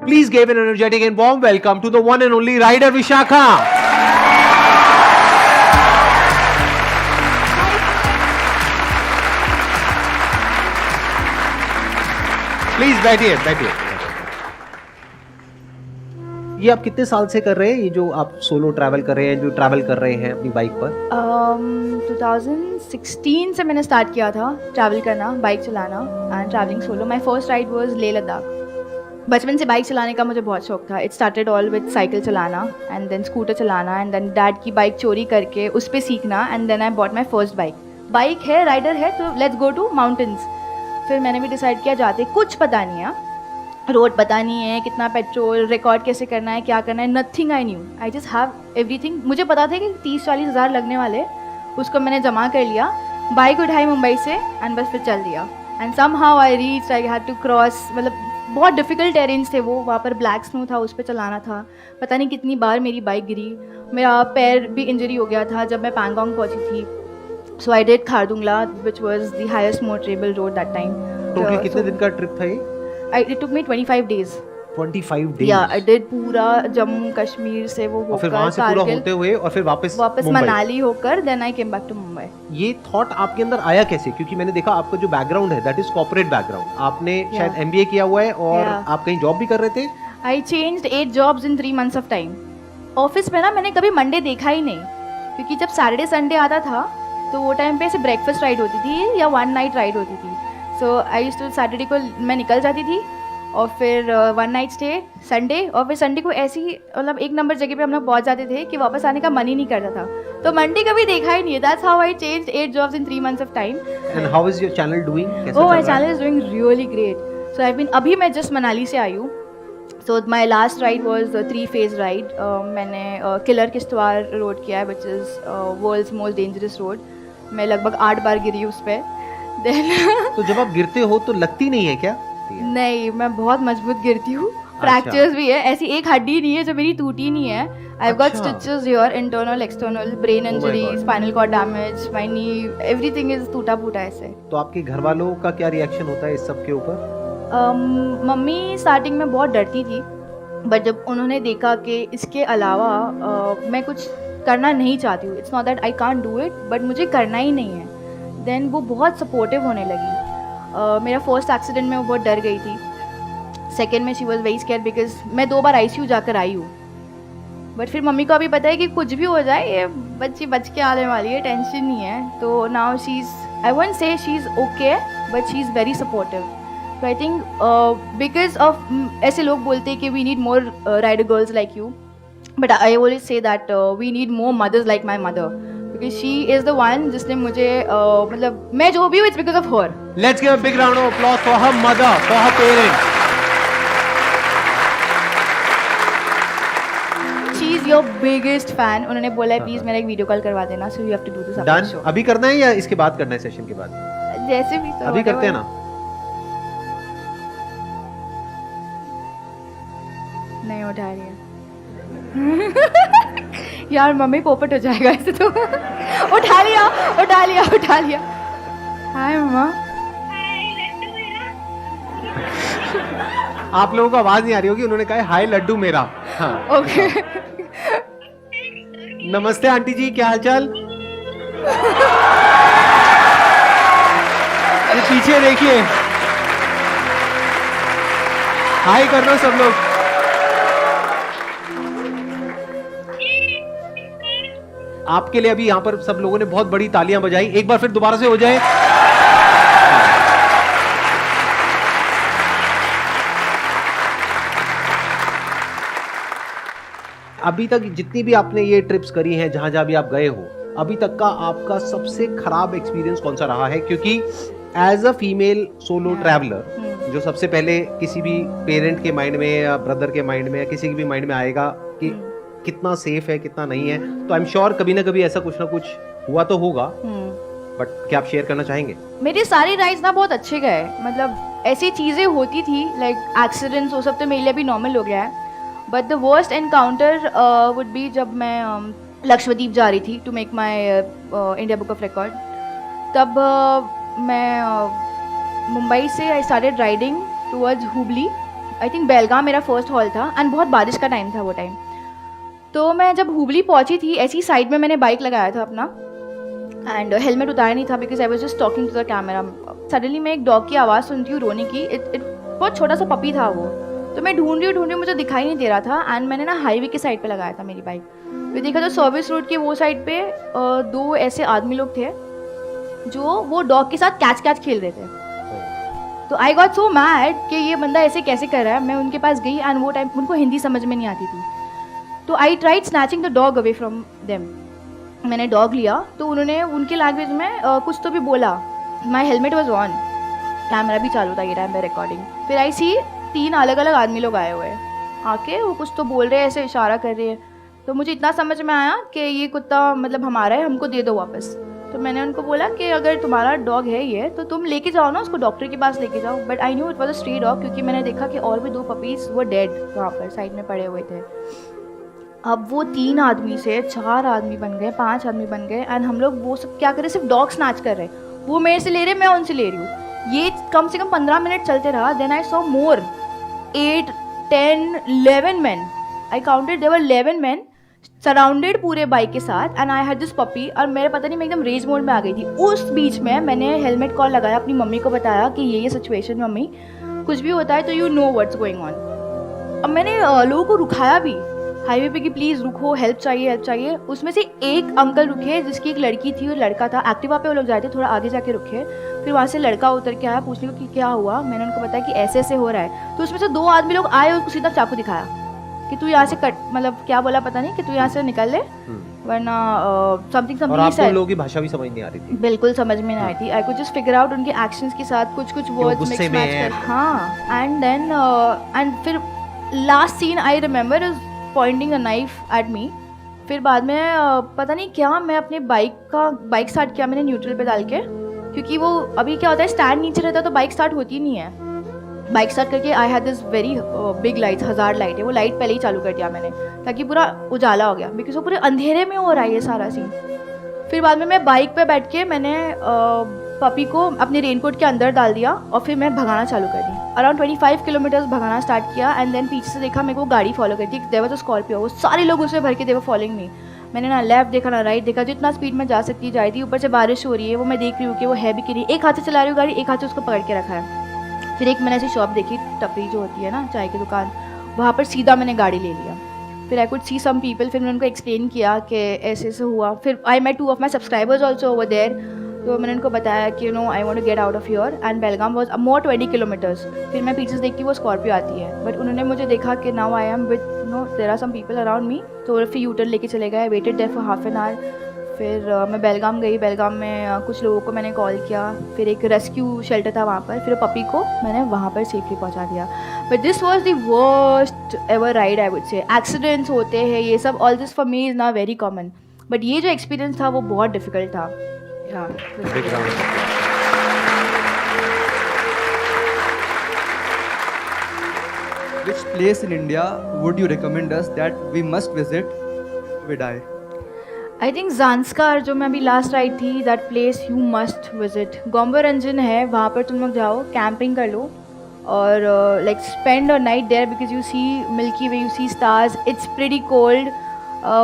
Please give an energetic and warm welcome to the one and only rider Vishakha. Please बैठिए बैठिए। ये आप कितने साल से कर रहे हैं, ये जो आप सोलो ट्रैवल कर रहे हैं, जो ट्रैवल कर रहे हैं अपनी बाइक पर? 2016 से मैंने स्टार्ट किया था ट्रैवल करना, बाइक चलाना and travelling solo. My first ride was Leh Ladakh. बचपन से बाइक चलाने का मुझे बहुत शौक था। It started all with cycle चलाना एंड देन स्कूटर चलाना एंड देन डैड की बाइक चोरी करके उस पर सीखना and then I bought my first bike. Bike है, राइडर है, तो लेट्स गो टू माउंटेन्स। फिर मैंने भी डिसाइड किया जाते कुछ पता नहीं है, रोड पता नहीं है, कितना पेट्रोल, रिकॉर्ड कैसे करना है, क्या करना है, nothing I knew. I just have everything. मुझे पता था कि 30-40 हज़ार लगने वाले, उसको मैंने जमा कर लिया, बाइक उठाई मुंबई से एंड बस फिर चल दिया। And somehow I reach, I had to cross, मतलब बहुत डिफ़िकल्ट टेरेंस थे वो, वहाँ पर ब्लैक स्नो था, उस पर चलाना था। पता नहीं कितनी बार मेरी बाइक गिरी, मेरा पैर भी इंजरी हो गया था जब मैं पैंगोंग पहुँची थी। So I did Khardungla which was the highest motorable road that time. Total कितने दिन का ट्रिप था ये? It took me 25 days. 25 days? Yeah, I did पूरा जम्मू कश्मीर से वो होकर, और फिर वहाँ से पूरा होते हुए और फिर वापस मनाली होकर then I came back to Mumbai. ये थॉट आपके अंदर आया कैसे? क्योंकि मैंने देखा आपका जो बैकग्राउंड है दैट इज कॉर्पोरेट बैकग्राउंड। आपने शायद MBA किया हुआ है और आप कहीं जॉब भी कर रहे थे? I changed 8 jobs in 3 months of time. Office में ना मैंने कभी मंडे देखा ही नहीं, क्योंकि जब सैटरडे संडे आता था तो वो टाइम पे ऐसे ब्रेकफास्ट राइड होती थी या 1 नाइट राइड होती थी। So I used to Saturday को मैं निकल जाती थी और फिर 1 नाइट स्टे संडे, और फिर संडे को ऐसी मतलब एक नंबर जगह पे हम लोग पहुँच जाते थे कि वापस आने का मन ही नहीं करता था। तो मंडे कभी देखा ही नहीं है। That's how I changed 8 jobs in 3 months of time. And how is your channel doing? Oh, my channel is doing really great. So I've been, अभी मैं जस्ट मनाली से आई हूँ। So my last ride was a 3-phase ride. मैंने killer Kishtwar road किया है which is world's most dangerous road. मैं लगभग 8 बार गिरी उस पर। तो जब आप गिरते हो तो लगती नहीं है क्या? नहीं, मैं बहुत मजबूत गिरती हूँ। फ्रैक्चर्स भी है, ऐसी एक हड्डी नहीं है जो मेरी टूटी नहीं है। I've got stitches here, internal, external, brain injury, spinal cord damage, my knee, everything is टूटा फूटा ऐसे। तो आपके घर वालों का क्या रिएक्शन होता है इस सब के ऊपर? मम्मी स्टार्टिंग में बहुत डरती थी, बट जब उन्होंने देखा कि इसके अलावा मैं कुछ करना नहीं चाहती हूँ, it's not that I can't do it, but मुझे करना ही नहीं है, देन वो बहुत सपोर्टिव होने लगी। मेरा फर्स्ट एक्सीडेंट में वो बहुत डर गई थी। सेकेंड में she was very scare because मैं 2 बार ICU जाकर आई हूँ। बट फिर मम्मी को अभी पता है कि कुछ भी हो जाए ये बच्ची बच के आने वाली है, टेंशन नहीं है। तो now she is, I won't say she is okay, but she is very supportive. तो आई थिंक बिकॉज ऑफ, ऐसे लोग बोलते हैं कि we need more rider girls like you, but I always say that we need more mothers like my mother, because she is the one जिसने मुझे मतलब मैं जो भी हूँ it's because of her. Let's give a big round of applause for her mother, for her parents. She is your biggest fan. उन्होंने बोला है प्लीज मेरा एक वीडियो कॉल करवा देना, so you have to do this. Done. अभी करना है या इसके बाद करना है, सेशन के बाद? जैसे भी so अभी करते हैं ना? नहीं उठा रही है। यार मम्मी पोपट हो जाएगा ऐसे तो। उठा लिया उठा लिया उठा लिया। हाय मम्मा। आप लोगों को आवाज नहीं आ रही होगी, उन्होंने कहा हाय लड्डू मेरा। हाँ, ओके। नमस्ते आंटी जी, क्या हालचाल? ये पीछे देखिए, हाय कर दो सब लोग। आपके लिए अभी यहाँ पर सब लोगों ने बहुत बड़ी तालियां बजाई, एक बार फिर दोबारा से हो जाए। अभी तक जितनी भी आपने ये ट्रिप्स करी हैं, जहां जहां भी आप गए हो, अभी तक का आपका सबसे खराब एक्सपीरियंस कौन सा रहा है? क्योंकि as a female solo traveller, जो सबसे पहले किसी भी पेरेंट के माइंड में या ब्रदर के माइंड में या किसी के भी माइंड में आएगा कि कितना सेफ है कितना नहीं है, तो आई एम श्योर कभी ना कभी ऐसा कुछ ना कुछ हुआ तो होगा, बट क्या आप शेयर करना चाहेंगे? मेरे सारे राइड्स ना बहुत अच्छे गए, मतलब ऐसी चीज़ें होती थी लाइक एक्सीडेंट्स, वो सब तो मेरे लिए भी नॉर्मल हो गया है। But the worst encounter would be जब मैं लक्षद्वीप जा रही थी to make my India book of record. तब मैं मुंबई से I started riding towards Hubli I think Belgaum मेरा फर्स्ट हॉल था एंड बहुत बारिश का टाइम था वो टाइम। तो मैं जब हुबली पहुंची थी, ऐसी साइड में मैंने बाइक लगाया था अपना एंड हेलमेट उतारा नहीं था because I was just talking to the camera. Suddenly मैं एक डॉग की आवाज़ सुनती हूँ रोने की। इट बहुत छोटा सा पपी था वो। तो मैं ढूंढ रही हूँ, मुझे दिखाई नहीं दे रहा था एंड मैंने ना हाईवे के साइड पे लगाया था मेरी बाइक। फिर देखा तो सर्विस रोड के वो साइड पे दो ऐसे आदमी लोग थे जो वो डॉग के साथ कैच कैच खेल रहे थे। तो आई गॉट सो मैड कि ये बंदा ऐसे कैसे कर रहा है। मैं उनके पास गई एंड वो टाइम उनको हिंदी समझ में नहीं आती थी। तो I tried snatching the dog away from them. मैंने डॉग लिया तो उन्होंने उनके लैंग्वेज में कुछ तो भी बोला। माई हेलमेट वॉज ऑन, कैमरा भी चालू था ये टाइम पे रिकॉर्डिंग। फिर आई सी 3 अलग अलग आदमी लोग आए हुए हैं, आके वो कुछ तो बोल रहे हैं, ऐसे इशारा कर रहे हैं। तो मुझे इतना समझ में आया कि ये कुत्ता मतलब हमारा है, हमको दे दो वापस। तो मैंने उनको बोला कि अगर तुम्हारा डॉग है ये तो तुम लेके जाओ ना, उसको डॉक्टर के पास लेके जाओ। But I knew it was a stray dog क्योंकि मैंने देखा कि और भी 2 पपीज़ वो डेड वहाँ पर साइड में पड़े हुए थे। अब वो 3 आदमी से 4 आदमी बन गए, 5 आदमी बन गए एंड हम लोग वो सब क्या करें, सिर्फ डॉग स्नैच कर रहे हैं। वो मेरे से ले रहे, मैं उनसे ले रही हूँ। ये कम से कम 15 मिनट चलते रहा। Then I saw more 8, 10, 11 men. I counted there were 11 men surrounded पूरे बाइक के साथ and I had this puppy. और मेरे पता नहीं मैं एकदम रेज मोड में आ गई थी। उस बीच में मैंने हेलमेट कॉल लगाया, अपनी मम्मी को बताया कि ये सिचुएशन, मम्मी कुछ भी होता है तो you know what's going on. अब मैंने लोगों को रुकाया भी हाईवे पे कि प्लीज़ रुको, हेल्प चाहिए हेल्प चाहिए। उसमें से एक अंकल रुके जिसकी एक लड़की थी और लड़का था। एक्टिवा पे वो लोग जाए थे, थोड़ा आगे जाके रुके। फिर वहाँ से लड़का उतर के आया पूछने को कि क्या हुआ। मैंने उनको बताया कि ऐसे ऐसे हो रहा है। तो उसमें से 2 आदमी लोग आए और उसको सीधा चाकू दिखाया कि तू यहाँ से कट, मतलब क्या बोला पता नहीं, कि तू यहाँ से निकल ले वरना समथिंग और आपको उन लोगों की भाषा भी समझ नहीं आ रही थी? बिल्कुल समझ में नहीं आई थी। I could just figure out उनके एक्शंस के साथ कुछ कुछ वर्ड्स मिक्स मैच कर। हाँ एंड देन एंड फिर last scene I remember is pointing a knife at me. फिर बाद में पता नहीं क्या, मैं अपने बाइक स्टार्ट किया मैंने न्यूट्रल पे डाल के, क्योंकि वो अभी क्या होता है स्टैंड नीचे रहता है तो बाइक स्टार्ट होती नहीं है। बाइक स्टार्ट करके I had this very big light, 1000 light है, वो लाइट पहले ही चालू कर दिया मैंने ताकि पूरा उजाला हो गया, बिकॉज वो पूरे अंधेरे में हो रहा है ये सारा सीन। फिर बाद में मैं बाइक पे बैठ के मैंने पपी को अपने रेनकोट के अंदर डाल दिया और फिर मैं भगाना चालू कर दी। अराउंड 25 किलोमीटर्स भगाना स्टार्ट किया एंड देन पीछे से देखा मेरे को गाड़ी फॉलो करती, देयर वाज अ स्कॉर्पियो। वो सारे लोग उसमें भर के दे वर फॉलोइंग मी। मैंने ना लेफ्ट देखा ना राइट देखा, जितना स्पीड में जा सकती जा रही थी। ऊपर से बारिश हो रही है, वो मैं देख रही हूँ कि वो है भी कि नहीं। एक हाथ से चला रही हूँ गाड़ी, एक हाथ से उसको पकड़ के रखा है। फिर एक मैंने ऐसी शॉप देखी, टपरी जो होती है ना चाय की दुकान, वहाँ पर सीधा मैंने गाड़ी ले लिया। फिर I could see some people, फिर मैंने उनको एक्सप्लेन किया कि ऐसे ऐसे हुआ। फिर I met 2 of my subscribers also over there. तो मैंने उनको बताया कि I want to get out of here and Belgaum was more 20 kilometres. फिर मैं पीछे से देखती वो स्कॉर्पियो आती है, बट उन्होंने मुझे देखा कि now I am with there are some people around me, तो फिर यूटर्न लेके चले गए। Waited there for half an hour. फिर मैं बेलगाम गई। बेलगाम में कुछ लोगों को मैंने कॉल किया, फिर एक रेस्क्यू शेल्टर था वहाँ पर, फिर पपी को मैंने वहाँ पर सेफली पहुँचा दिया। But this was the worst ever ride I would say. Accidents होते हैं ये सब, all this for me is ना वेरी कॉमन, बट ये जो एक्सपीरियंस था वो बहुत डिफिकल्ट था। Which place in India would you recommend us that we must visit with I? I think Zanskar जो मैं अभी लास्ट राइड थी, that place you must visit. Gomborangjon है, वहाँ पर तुम लोग जाओ, कैंपिंग कर लो और like spend a night there because you see Milky Way, you see stars. It's pretty cold,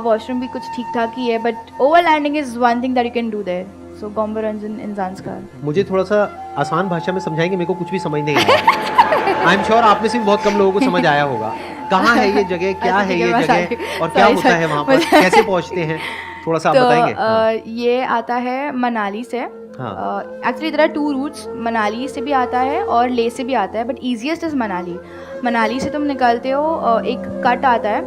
washroom भी कुछ ठीक ठाक ही है, but overlanding is one thing that you can do there. So Gomborangjon in Zanskar. मुझे थोड़ा सा आसान भाषा में समझाएंगे, मेरे को कुछ भी समझ नहीं आया। आई एम श्योर आप में से भी बहुत कम लोगों को समझ आया होगा। कहाँ है ये जगह, क्या है ये जगह और क्या होता है वहाँ पर, कैसे पहुँचते हैं, थोड़ा सा आप बताएंगे? ये आता है मनाली से। Actually there are 2 routes, Manali से भी आता है और ले से भी आता है, but easiest is Manali. Manali से तुम निकलते हो, एक कट आता है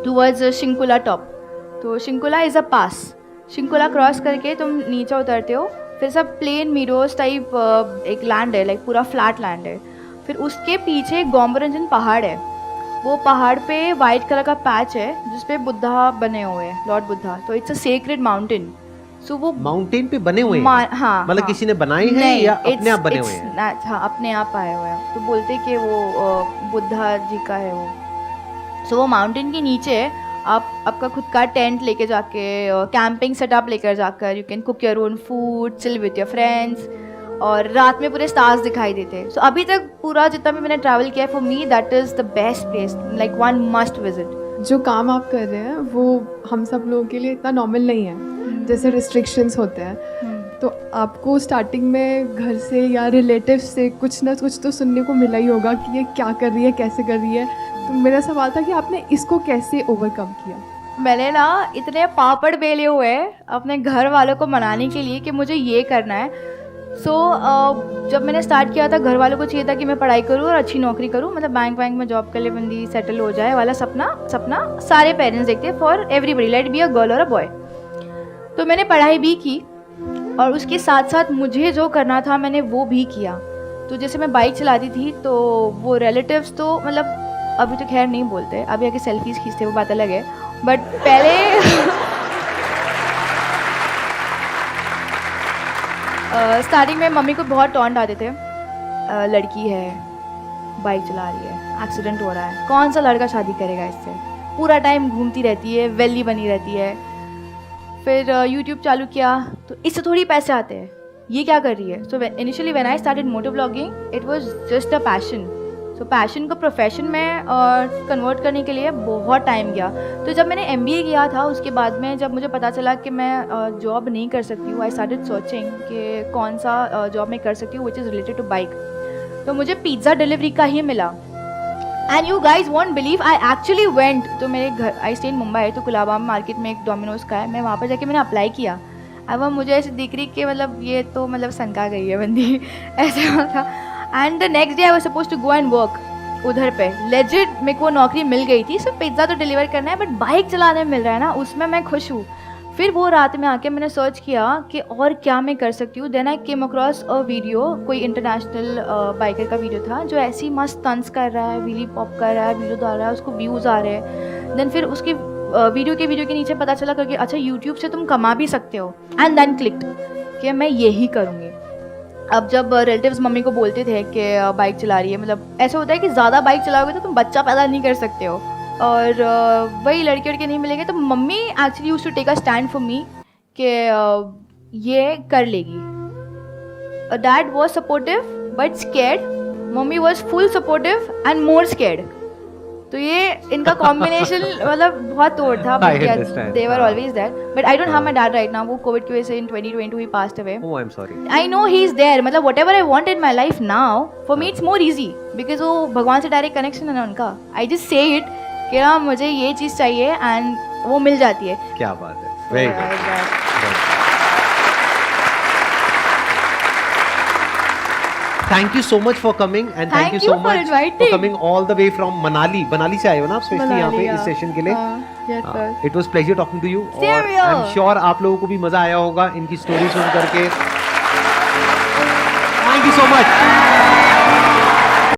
टूवर्ड्स शिंकुला टॉप। तो Shinkula is a pass. Shinkula cross करके तुम नीचे उतरते हो, फिर सब प्लेन मीडोज टाइप एक लैंड है, लाइक पूरा फ्लैट लैंड है। फिर उसके पीछे गोम्बोरंजन पहाड़ है। वो पहाड़ पे वाइट कलर का पैच है जिसपे बुद्धा बने हुए हैं, लॉर्ड बुद्धा। तो इट्स अ सेक्रेड माउंटेन। सो वो माउंटेन पे बने हुए हैं? हाँ, मतलब किसी ने बनाई है या अपने आप बने हुए हैं? हाँ, अपने आप आए हुए हैं। तो बोलते कि वो बुद्धा जी का है वो। सो वो माउंटेन के नीचे आप आपका खुद का टेंट लेके जाके, कैंपिंग सेटअप लेकर जाकर, you can cook your own food, chill with your friends. और रात में पूरे स्टार्स दिखाई देते. सो अभी तक पूरा जितना भी मैंने ट्रैवल किया है, for me that is the best place, like one must visit. जो काम आप कर रहे हैं वो हम सब लोगों के लिए इतना नॉर्मल नहीं है, जैसे रिस्ट्रिक्शंस होते हैं. तो आपको स्टार्टिंग में घर से या रिलेटिव्स से कुछ ना कुछ तो सुनने को मिला ही होगा कि ये क्या कर रही है, कैसे कर रही है. तो मेरा सवाल था कि आपने इसको कैसे ओवरकम किया. मैंने ना इतने पापड़ बेले हुए हैं अपने घर वालों को मनाने के लिए कि मुझे ये करना है. सो जब मैंने स्टार्ट किया था, घर वालों को चाहिए था कि मैं पढ़ाई करूँ और अच्छी नौकरी करूँ, मतलब बैंक में जॉब कर ले, बंदी सेटल हो जाए वाला सपना सारे पेरेंट्स देखते हैं for everybody, let be a girl और अ बॉय. तो मैंने पढ़ाई भी की और उसके साथ साथ मुझे जो करना था मैंने वो भी किया. तो जैसे मैं बाइक चलाती थी तो वो रिलेटिव्स तो मतलब अभी तो खैर नहीं बोलते, अभी आके सेल्फीज खींचते, वो बात अलग है. बट पहले स्टार्टिंग में मम्मी को बहुत टॉन्ट आते थे, लड़की है, बाइक चला रही है, एक्सीडेंट हो रहा है, कौन सा लड़का शादी करेगा इससे, पूरा टाइम घूमती रहती है, वेली बनी रहती है. फिर यूट्यूब चालू किया तो इससे थोड़ी पैसे आते हैं, ये क्या कर रही है. So initially when I started moto blogging it was just a passion. So passion को प्रोफेशन में कन्वर्ट करने के लिए बहुत टाइम गया. तो जब मैंने MBA किया था उसके बाद में जब मुझे पता चला कि मैं जॉब नहीं कर सकती हूँ, आई स्टार्टेड सर्चिंग कि कौन सा जॉब मैं कर सकती हूँ which is related to bike. तो मुझे पिज़्ज़ा डिलीवरी का ही मिला. And you guys won't believe, I actually went. तो मेरे घर, आई स्टे इन मुंबई, तो कुलाबा मार्केट में एक डोमिनोज का है, मैं वहाँ पर जाके मैंने अप्लाई किया. अब वह मुझे ऐसे दिख रही कि मतलब ये तो मतलब सनका गई है बंदी ऐसा था. And the next day I was suppose to go and work उधर पे. लेजिट मेरे को नौकरी मिल गई थी, सिर्फ पिज़्ज़ा तो डिलीवर करना है, बट बाइक चलाने मिल रहा है ना, उसमें मैं खुश हूँ. फिर वो रात में आके मैंने सर्च किया कि और क्या मैं कर सकती हूँ. Then I came across a video, कोई इंटरनेशनल बाइकर का वीडियो था जो ऐसी मस्त स्टंट्स कर रहा है, व्हीली पॉप कर रहा है, वीडियो डाल रहा है, उसको व्यूज़ आ रहे हैं. देन फिर उसकी वीडियो के नीचे पता चला करके अच्छा यूट्यूब से तुम कमा भी सकते हो. एंड देन क्लिक्ड कि मैं यही करूँगी. अब जब रिलेटिव्स मम्मी को बोलते थे कि बाइक चला रही है, मतलब ऐसा होता है कि ज़्यादा बाइक चलाओगे तो तुम बच्चा पैदा नहीं कर सकते हो, और वही लड़के नहीं मिलेंगे. तो mummy actually used to take a stand for me कि ये कर लेगी. Dad was supportive but scared, mummy was full supportive and more scared. तो ये इनका कॉम्बिनेशन मतलब बहुत तोड़ था. They were always there, but I don't have my dad right now. वो कोविड की वजह से इन 2020 ही passed away. Oh, I'm sorry. I know he is there, मतलब what ever I want in my life now for me it's more easy because वो भगवान से direct connection है ना उनका. आई जस्ट से इट कि ना मुझे ये चीज़ चाहिए एंड वो मिल जाती है. क्या बात है, very good. Thank you so much for coming and thank you so much for coming all the way from Manali से आए हो ना आप स्पेशली यहाँ पे इस सेशन के लिए. Yes, sir. It was pleasure talking to you. Same और here. I'm sure आप लोगों को भी मजा आया होगा इनकी स्टोरी सुन करके.